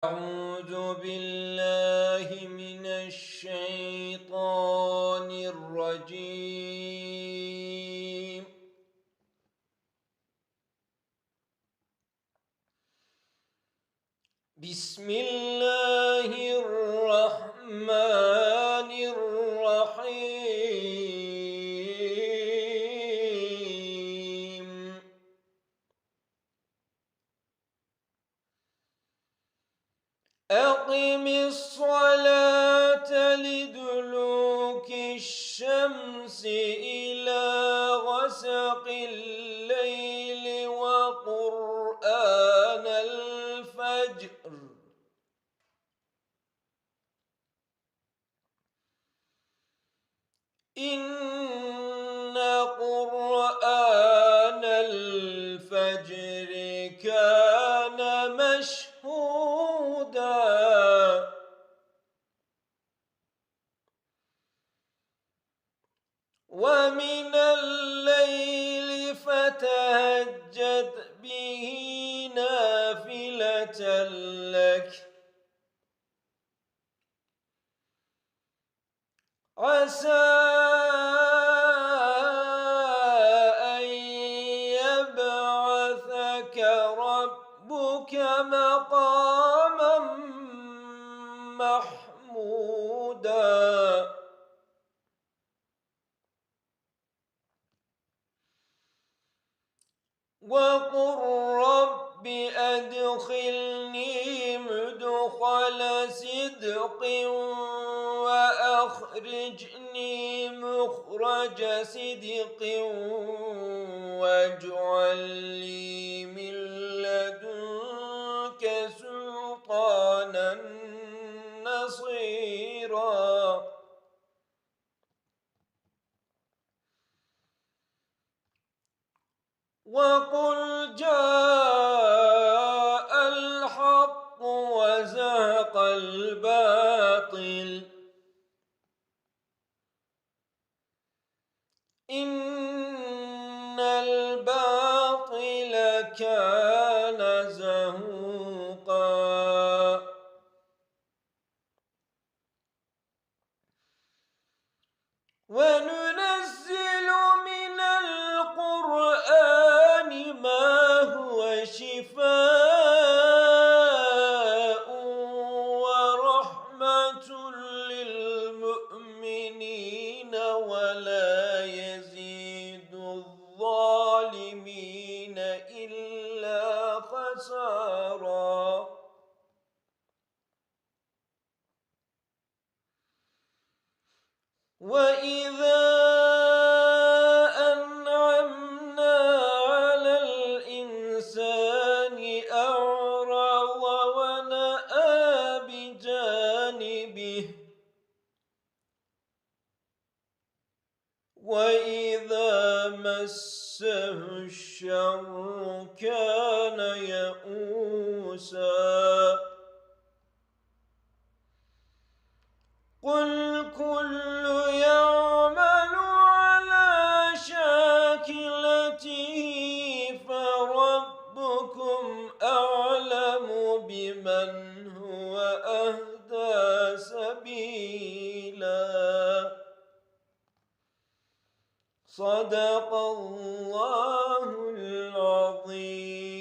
أعوذ بالله من الشيطان الرجيم. بسم الله الرحمن الرحيم. أقم الصلاة لدلوك الشمس إلى غسق الليل وقرآن الفجر إن قرآن الفجر كان مشهودا ومن الليل فتهجد به نافلة لك عسى أن يبعثك ربك مقاما محمودا وقل رب أدخلني مدخل صدق وأخرجني مخرج صدق واجعل لي من لدنك سلطانا نصيرا وقل جاء الحق وزهق الباطل إن الباطل كان زهوقا وننزل من القرآن ما هو شفاء ورحمة للمؤمنين ولا يزيد الظالمين إلا خسارا وإذا أنعمنا على الإنسان أعرض ونأى بجانبه وإذا مسه الشر كان يئوسا قل كل يعمل على شاكلته فربكم أعلم بمن هو أهدى سبيلا صدق الله العظيم.